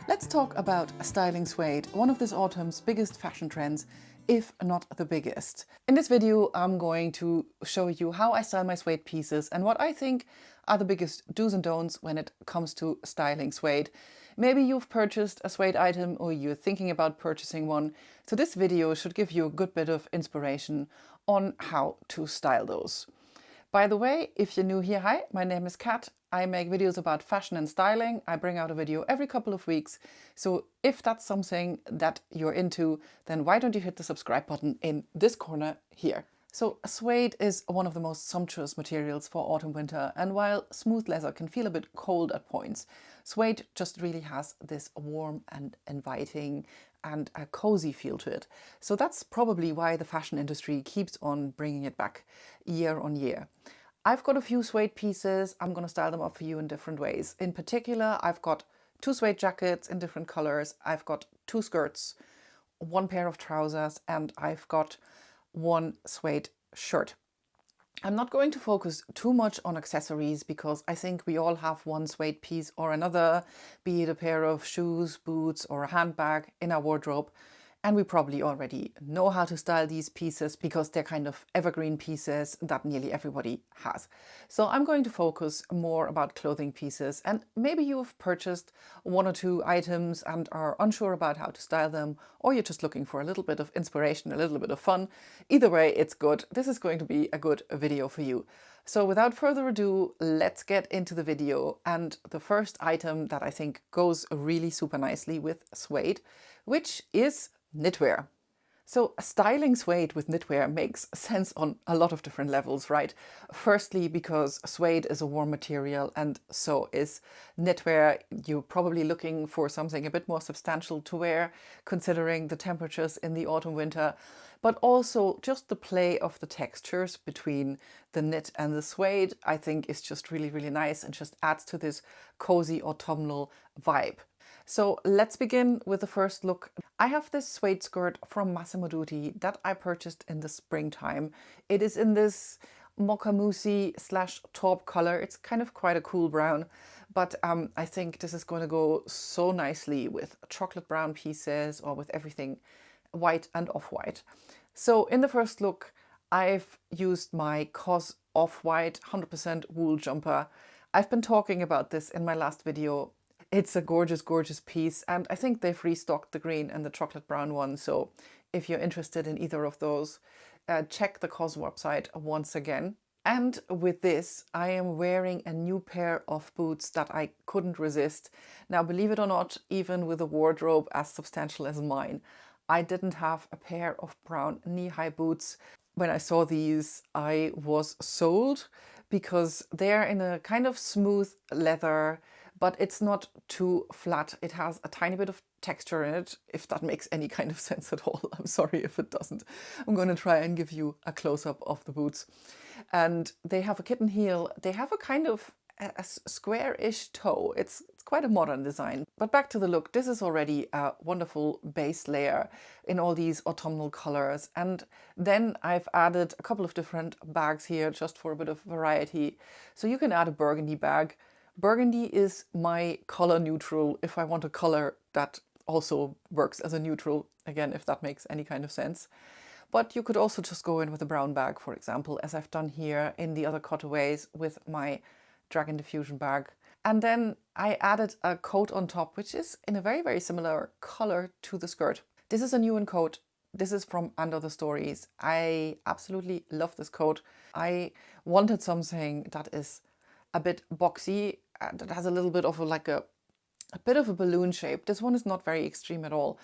Let's talk about styling suede, one of this autumn's biggest fashion trends, if not the biggest. In this video, I'm going to show you how I style my suede pieces and what I think are the biggest do's and don'ts when it comes to styling suede. Maybe you've purchased a suede item or you're thinking about purchasing one, so this video should give you a good bit of inspiration on how to style those. By the way, if you're new here, hi, my name is Kat. I make videos about fashion and styling. I bring out a video every couple of weeks. So if that's something that you're into, then why don't you hit the subscribe button in this corner here. So suede is one of the most sumptuous materials for autumn-winter, and while smooth leather can feel a bit cold at points, suede just really has this warm and inviting and a cozy feel to it. So that's probably why the fashion industry keeps on bringing it back year on year. I've got a few suede pieces. I'm going to style them up for you in different ways. In particular, I've got two suede jackets in different colors. I've got two skirts, one pair of trousers, and I've got one suede shirt. I'm not going to focus too much on accessories because I think we all have one suede piece or another, be it a pair of shoes, boots, or a handbag in our wardrobe. And we probably already know how to style these pieces because they're kind of evergreen pieces that nearly everybody has. So I'm going to focus more about clothing pieces, and maybe you've purchased one or two items and are unsure about how to style them, or you're just looking for a little bit of inspiration, a little bit of fun. Either way, it's good. This is going to be a good video for you. So without further ado, let's get into the video. And the first item that I think goes really super nicely with suede, which is knitwear. So styling suede with knitwear makes sense on a lot of different levels, right? Firstly, because suede is a warm material and so is knitwear. You're probably looking for something a bit more substantial to wear, considering the temperatures in the autumn winter, but also just the play of the textures between the knit and the suede, I think is just really, really nice and just adds to this cozy autumnal vibe. So let's begin with the first look. I have this suede skirt from Massimo Dutti that I purchased in the springtime. It is in this mocha moussey / taupe color. It's kind of quite a cool brown, but I think this is going to go so nicely with chocolate brown pieces or with everything white and off-white. So in the first look, I've used my Cos off-white 100% wool jumper. I've been talking about this in my last video. It's a gorgeous, gorgeous piece, and I think they've restocked the green and the chocolate brown one. So if you're interested in either of those, check the Cos website once again. And with this, I am wearing a new pair of boots that I couldn't resist. Now, believe it or not, even with a wardrobe as substantial as mine, I didn't have a pair of brown knee-high boots. When I saw these, I was sold because they're in a kind of smooth leather, but it's not too flat. It has a tiny bit of texture in it, if that makes any kind of sense at all. I'm sorry if it doesn't. I'm going to try and give you a close-up of the boots. And they have a kitten heel. They have a kind of a square-ish toe. It's quite a modern design. But back to the look. This is already a wonderful base layer in all these autumnal colors. And then I've added a couple of different bags here just for a bit of variety. So you can add a burgundy bag. Burgundy is my color neutral if I want a color that also works as a neutral, again, if that makes any kind of sense. But you could also just go in with a brown bag, for example, as I've done here in the other cutaways with my Dragon Diffusion bag. And then I added a coat on top, which is in a very, very similar color to the skirt. This is a new in coat. This is from Under the Stories. I absolutely love this coat. I wanted something that is a bit boxy, that has a little bit of a bit of a balloon shape. This one is not very extreme at all,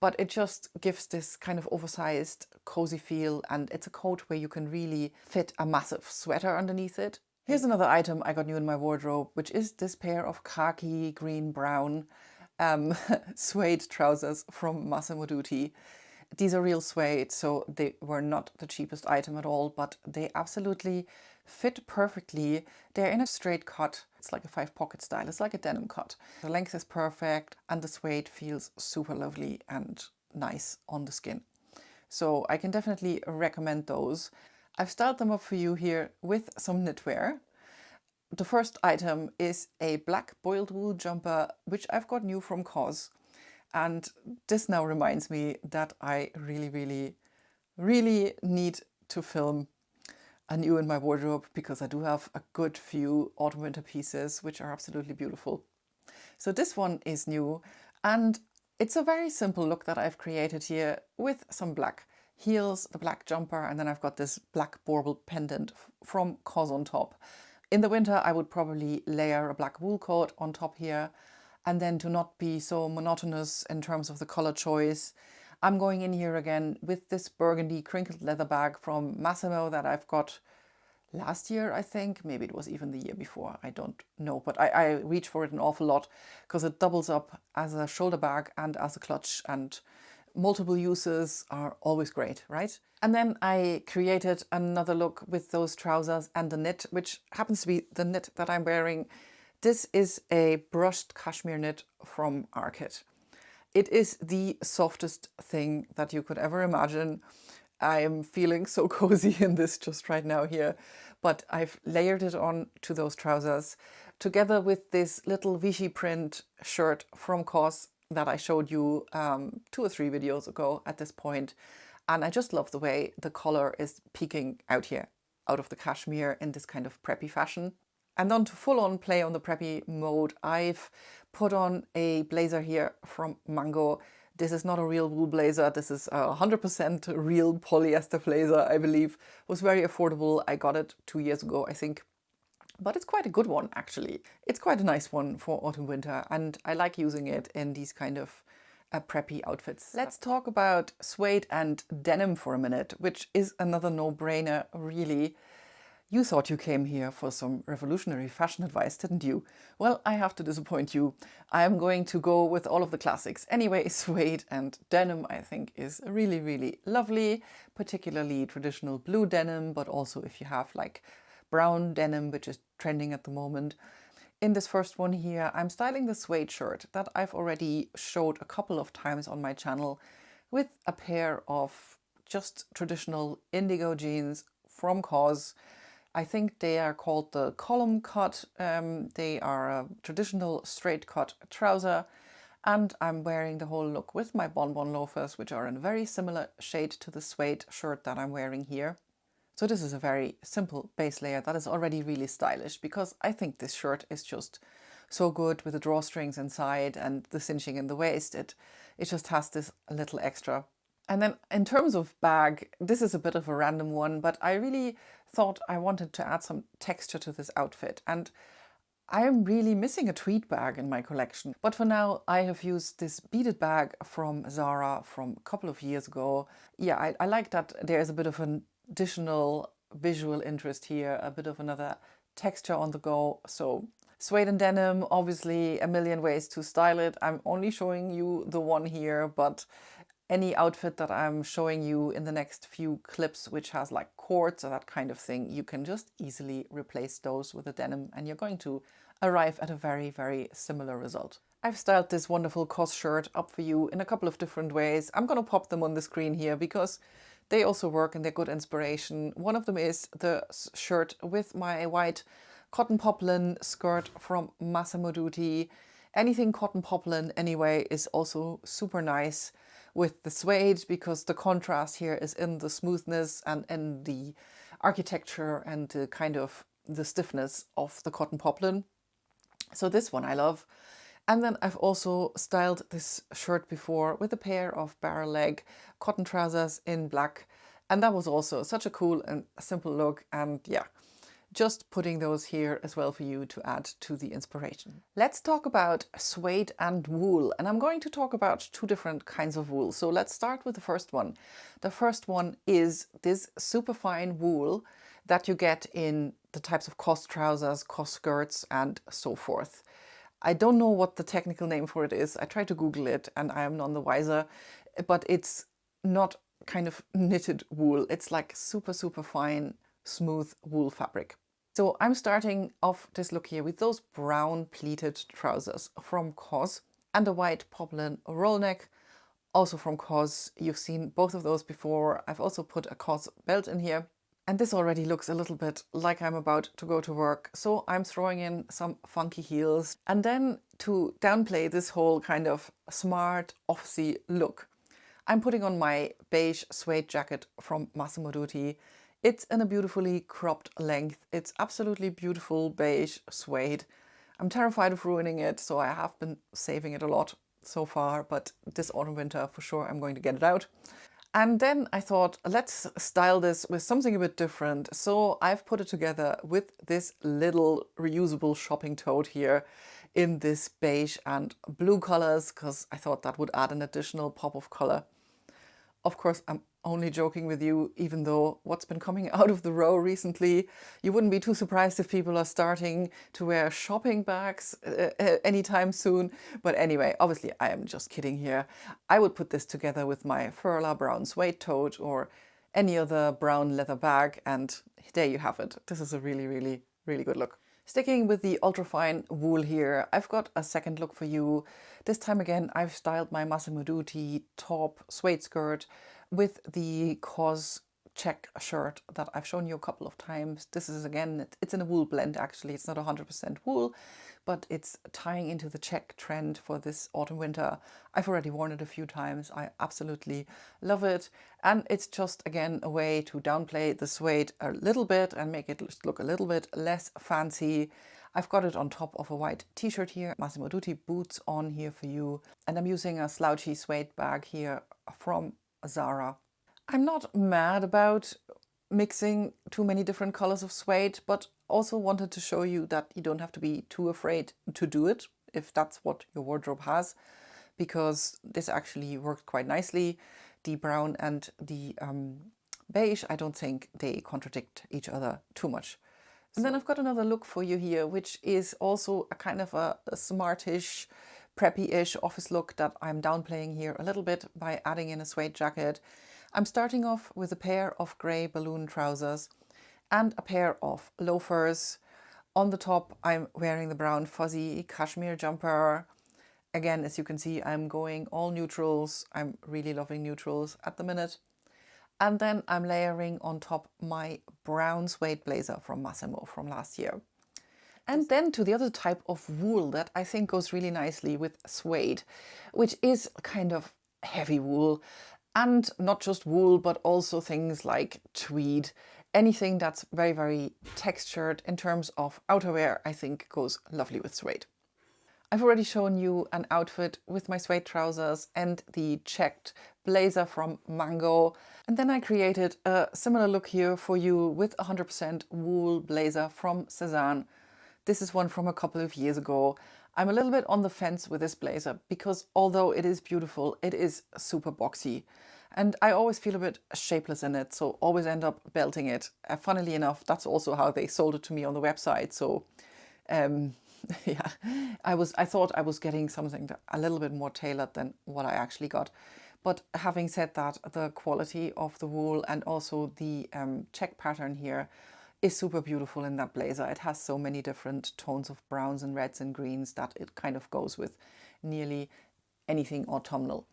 but it just gives this kind of oversized, cozy feel, and it's a coat where you can really fit a massive sweater underneath it. Here's another item I got new in my wardrobe, which is this pair of khaki green brown suede trousers from Massimo Dutti. These are real suede, so they were not the cheapest item at all, but they absolutely fit perfectly. They're in a straight cut. It's like a 5-pocket style. It's like a denim cut. The length is perfect and the suede feels super lovely and nice on the skin. So I can definitely recommend those. I've styled them up for you here with some knitwear. the first item is a black boiled wool jumper, which I've got new from Cos. And this now reminds me that I really need to film a new in my wardrobe, because I do have a good few autumn winter pieces which are absolutely beautiful. So this one is new, and it's a very simple look that I've created here with some black heels, the black jumper, and then I've got this black bauble pendant from Cos on top. In the winter I would probably layer a black wool coat on top here, and then to not be so monotonous in terms of the color choice, I'm going in here again with this burgundy crinkled leather bag from Massimo that I've got last year, I think. Maybe it was even the year before, I don't know. But I reach for it an awful lot because it doubles up as a shoulder bag and as a clutch, and multiple uses are always great, right? And then I created another look with those trousers and the knit, which happens to be the knit that I'm wearing. This is a brushed cashmere knit from Arket. It is the softest thing that you could ever imagine. I am feeling so cozy in this just right now here, but I've layered it on to those trousers together with this little Vichy print shirt from Cos that I showed you 2 or 3 videos ago at this point. And I just love the way the collar is peeking out here, out of the cashmere in this kind of preppy fashion. And then to full on play on the preppy mode, I've put on a blazer here from Mango. This is not a real wool blazer. This is a 100% real polyester blazer, I believe. It was very affordable. I got it 2 years ago, I think. But it's quite a good one, actually. It's quite a nice one for autumn winter, and I like using it in these kind of preppy outfits. Let's talk about suede and denim for a minute, which is another no-brainer, really. You thought you came here for some revolutionary fashion advice, didn't you? Well, I have to disappoint you. I am going to go with all of the classics. Anyway, suede and denim I think is really lovely, particularly traditional blue denim, but also if you have like brown denim, which is trending at the moment. In this first one here, I'm styling the suede shirt that I've already showed a couple of times on my channel with a pair of just traditional indigo jeans from Cos. I think they are called the column cut. They are a traditional straight cut trouser, and I'm wearing the whole look with my bonbon loafers, which are in a very similar shade to the suede shirt that I'm wearing here. So this is a very simple base layer that is already really stylish, because I think this shirt is just so good with the drawstrings inside and the cinching in the waist. It just has this little extra. And then in terms of bag, this is a bit of a random one, but I really thought I wanted to add some texture to this outfit. And I am really missing a tweed bag in my collection. But for now, I have used this beaded bag from Zara from a couple of years ago. Yeah, I like that there's a bit of an additional visual interest here, a bit of another texture on the go. So suede and denim, obviously a million ways to style it. I'm only showing you the one here, but any outfit that I'm showing you in the next few clips which has like cords or that kind of thing, you can just easily replace those with a denim and you're going to arrive at a very similar result. I've styled this wonderful Cos shirt up for you in a couple of different ways. I'm going to pop them on the screen here because they also work and they're good inspiration. One of them is the shirt with my white cotton poplin skirt from Massimo Dutti. Anything cotton poplin anyway is also super nice with the suede, because the contrast here is in the smoothness and in the architecture and the kind of the stiffness of the cotton poplin. So this one I love. And then I've also styled this shirt before with a pair of barrel leg cotton trousers in black. And that was also such a cool and simple look. And yeah, just putting those here as well for you to add to the inspiration. Let's talk about suede and wool. And I'm going to talk about 2 different kinds of wool. So let's start with the first one. The first one is this super fine wool that you get in the types of Cos trousers, Cos skirts, and so forth. I don't know what the technical name for it is. I tried to Google it and I am none the wiser, but it's not kind of knitted wool. It's like super fine, smooth wool fabric. So I'm starting off this look here with those brown pleated trousers from Cos and a white poplin roll neck, also from Cos. You've seen both of those before. I've also put a Cos belt in here. And this already looks a little bit like I'm about to go to work. So I'm throwing in some funky heels. And then to downplay this whole kind of smart, officey look, I'm putting on my beige suede jacket from Massimo Dutti. It's in a beautifully cropped length. It's absolutely beautiful beige suede. I'm terrified of ruining it, so I have been saving it a lot so far, but this autumn winter for sure I'm going to get it out. And then I thought, let's style this with something a bit different. So I've put it together with this little reusable shopping tote here in this beige and blue colors, because I thought that would add an additional pop of color. Of course, I'm only joking with you, even though what's been coming out of the row recently, you wouldn't be too surprised if people are starting to wear shopping bags anytime soon. But anyway, obviously I am just kidding here. I would put this together with my Furla brown suede tote or any other brown leather bag, and there you have it. This is a really, really, really good look. Sticking with the ultrafine wool here, I've got a second look for you. This time again, I've styled my Massimo Dutti top suede skirt with the Cos check shirt that I've shown you a couple of times. This is again, it's in a wool blend actually. It's not 100% wool, but it's tying into the check trend for this autumn winter. I've already worn it a few times. I absolutely love it. And it's just again a way to downplay the suede a little bit and make it look a little bit less fancy. I've got it on top of a white t-shirt here, Massimo Dutti boots on here for you. And I'm using a slouchy suede bag here from Zara. I'm not mad about mixing too many different colors of suede, but also wanted to show you that you don't have to be too afraid to do it if that's what your wardrobe has, because this actually worked quite nicely. The brown and the beige, I don't think they contradict each other too much. And then I've got another look for you here, which is also a kind of a smartish, preppy-ish office look that I'm downplaying here a little bit by adding in a suede jacket. I'm starting off with a pair of grey balloon trousers and a pair of loafers. On the top, I'm wearing the brown fuzzy cashmere jumper. Again, as you can see, I'm going all neutrals. I'm really loving neutrals at the minute. And then I'm layering on top my brown suede blazer from Massimo from last year. And then to the other type of wool that I think goes really nicely with suede, which is kind of heavy wool. And not just wool, but also things like tweed. Anything that's very, very textured in terms of outerwear, I think goes lovely with suede. I've already shown you an outfit with my suede trousers and the checked blazer from Mango. And then I created a similar look here for you with 100% wool blazer from Cezanne. This is one from a couple of years ago. I'm a little bit on the fence with this blazer because although it is beautiful, it is super boxy. And I always feel a bit shapeless in it, so always end up belting it. Funnily enough, that's also how they sold it to me on the website. So yeah, I thought I was getting something a little bit more tailored than what I actually got. But having said that, the quality of the wool and also the check pattern here is super beautiful in that blazer. It has so many different tones of browns and reds and greens that it kind of goes with nearly anything autumnal.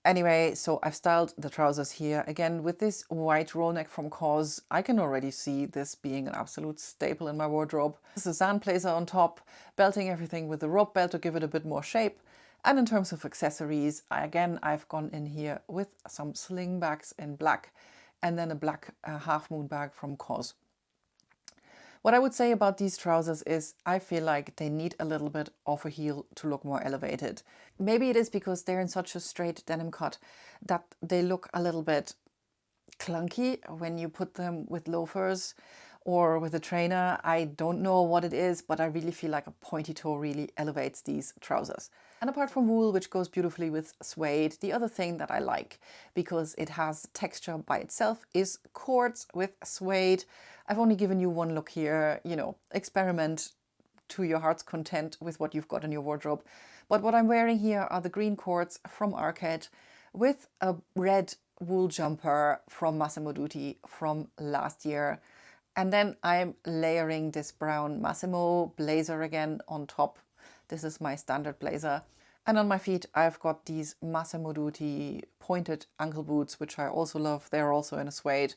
Anyway, so I've styled the trousers here again with this white roll neck from Cos. I can already see this being an absolute staple in my wardrobe. This is a Zan blazer on top, belting everything with a rope belt to give it a bit more shape. And in terms of accessories, I've gone in here with some sling bags in black and then a black half moon bag from Cos. What I would say about these trousers is I feel like they need a little bit of a heel to look more elevated. Maybe it is because they're in such a straight denim cut that they look a little bit clunky when you put them with loafers or with a trainer. I don't know what it is, but I really feel like a pointy toe really elevates these trousers. And apart from wool, which goes beautifully with suede, the other thing that I like, because it has texture by itself, is cords with suede. I've only given you one look here, you know, experiment to your heart's content with what you've got in your wardrobe. But what I'm wearing here are the green cords from Arket with a red wool jumper from Massimo Dutti from last year. And then I'm layering this brown Massimo blazer again on top. This is my standard blazer. And on my feet, I've got these Massimo Dutti pointed ankle boots, which I also love. They're also in a suede.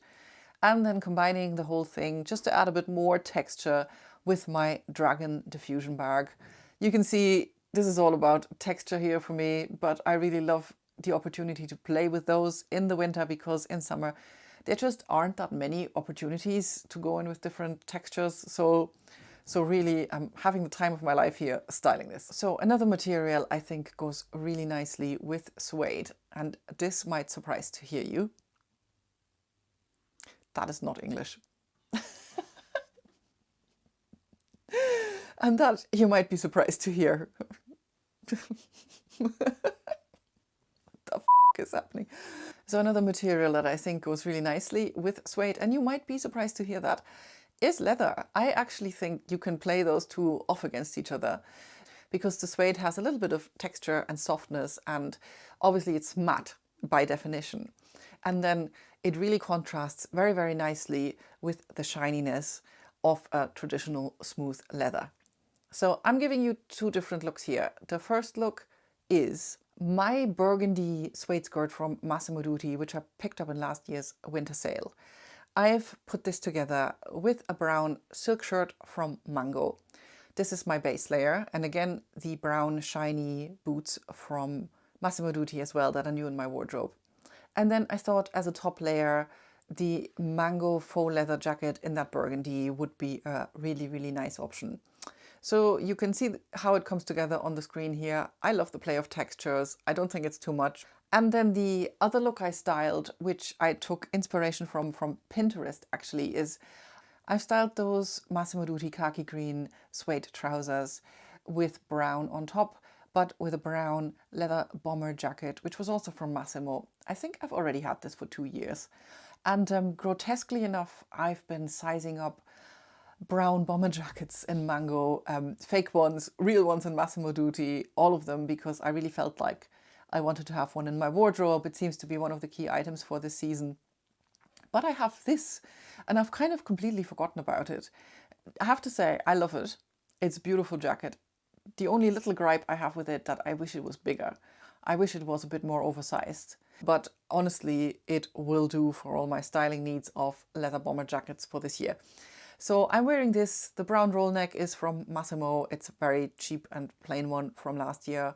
and then combining the whole thing just to add a bit more texture with my Dragon diffusion bag. You can see this is all about texture here for me, but I really love the opportunity to play with those in the winter, because in summer there just aren't that many opportunities to go in with different textures. So really I'm having the time of my life here styling this. So another material I think goes really nicely with suede, and this might surprise to hear you. That is not English. And that you might be surprised to hear. What the f is happening? So another material that I think goes really nicely with suede, and you might be surprised to hear that, is leather. I actually think you can play those two off against each other, because the suede has a little bit of texture and softness, and obviously it's matte by definition. And then it really contrasts very, very nicely with the shininess of a traditional smooth leather. So I'm giving you two different looks here. The first look is my burgundy suede skirt from Massimo Dutti, which I picked up in last year's winter sale. I've put this together with a brown silk shirt from Mango. This is my base layer, and again the brown shiny boots from Massimo Dutti as well that are new in my wardrobe. And then I thought as a top layer, the Mango faux leather jacket in that burgundy would be a really, really nice option. So you can see how it comes together on the screen here. I love the play of textures. I don't think it's too much. And then the other look I styled, which I took inspiration from Pinterest actually, is I've styled those Massimo Dutti khaki green suede trousers with brown on top, but with a brown leather bomber jacket, which was also from Massimo. I think I've already had this for 2 years. And grotesquely enough, I've been sizing up brown bomber jackets in Mango, fake ones, real ones in Massimo Dutti, all of them, because I really felt like I wanted to have one in my wardrobe. It seems to be one of the key items for this season. But I have this, and I've kind of completely forgotten about it. I have to say, I love it. It's a beautiful jacket. The only little gripe I have with it that I wish it was bigger. I wish it was a bit more oversized. But honestly, it will do for all my styling needs of leather bomber jackets for this year. So I'm wearing this. The brown roll neck is from Massimo. It's a very cheap and plain one from last year.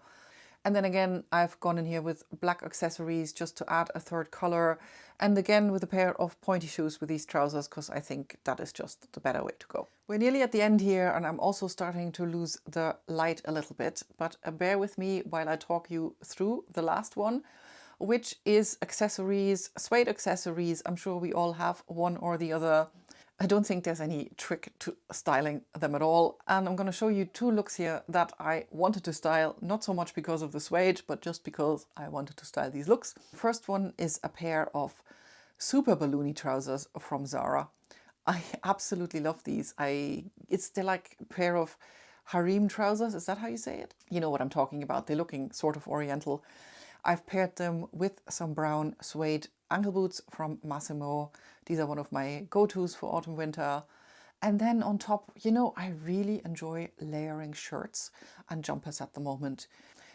And then again, I've gone in here with black accessories just to add a third color. And again, with a pair of pointy shoes with these trousers, because I think that is just the better way to go. We're nearly at the end here, and I'm also starting to lose the light a little bit. But bear with me while I talk you through the last one, which is accessories, suede accessories. I'm sure we all have one or the other. I don't think there's any trick to styling them at all. And I'm going to show you two looks here that I wanted to style, not so much because of the suede, but just because I wanted to style these looks. First one is a pair of super balloony trousers from Zara. I absolutely love these. They're like a pair of harem trousers. Is that how you say it? You know what I'm talking about. They're looking sort of oriental. I've paired them with some brown suede ankle boots from Massimo. These are one of my go-tos for autumn winter. And then on top, you know, I really enjoy layering shirts and jumpers at the moment.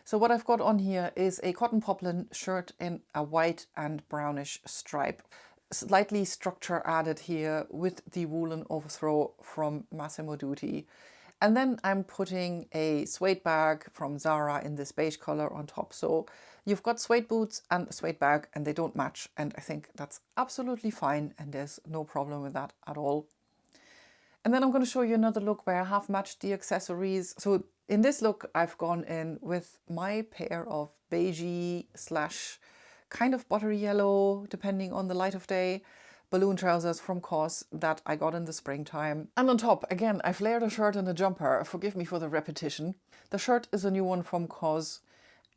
So what I've got on here is a cotton poplin shirt in a white and brownish stripe. Slightly structure added here with the woolen overthrow from Massimo Dutti. And then I'm putting a suede bag from Zara in this beige color on top. So you've got suede boots and a suede bag, and they don't match. And I think that's absolutely fine, and there's no problem with that at all. And then I'm going to show you another look where I have matched the accessories. So in this look, I've gone in with my pair of beigey / kind of buttery yellow, depending on the light of day, balloon trousers from Cos that I got in the springtime. And on top, again, I've layered a shirt and a jumper. Forgive me for the repetition. The shirt is a new one from Cos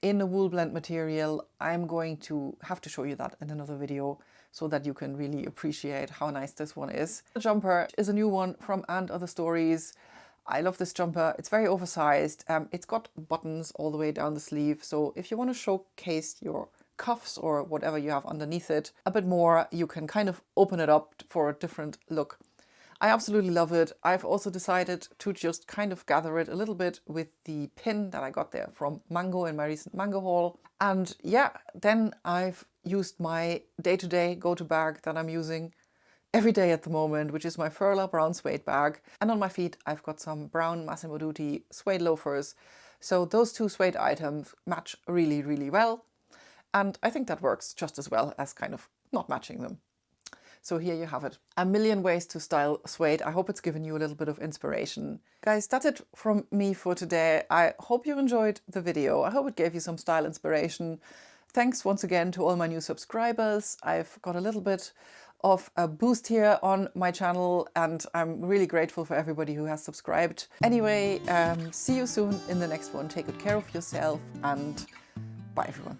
in a wool blend material. I'm going to have to show you that in another video so that you can really appreciate how nice this one is. The jumper is a new one from And Other Stories. I love this jumper. It's very oversized. It's got buttons all the way down the sleeve. So if you want to showcase your cuffs or whatever you have underneath it a bit more, you can kind of open it up for a different look. I absolutely love it. I've also decided to just kind of gather it a little bit with the pin that I got there from Mango in my recent Mango haul. And yeah, then I've used my day-to-day go-to bag that I'm using every day at the moment, which is my Furla brown suede bag. And on my feet, I've got some brown Massimo Dutti suede loafers. So those two suede items match really, really well. And I think that works just as well as kind of not matching them. So here you have it. A million ways to style suede. I hope it's given you a little bit of inspiration. Guys, that's it from me for today. I hope you enjoyed the video. I hope it gave you some style inspiration. Thanks once again to all my new subscribers. I've got a little bit of a boost here on my channel and I'm really grateful for everybody who has subscribed. Anyway, see you soon in the next one. Take good care of yourself and bye everyone.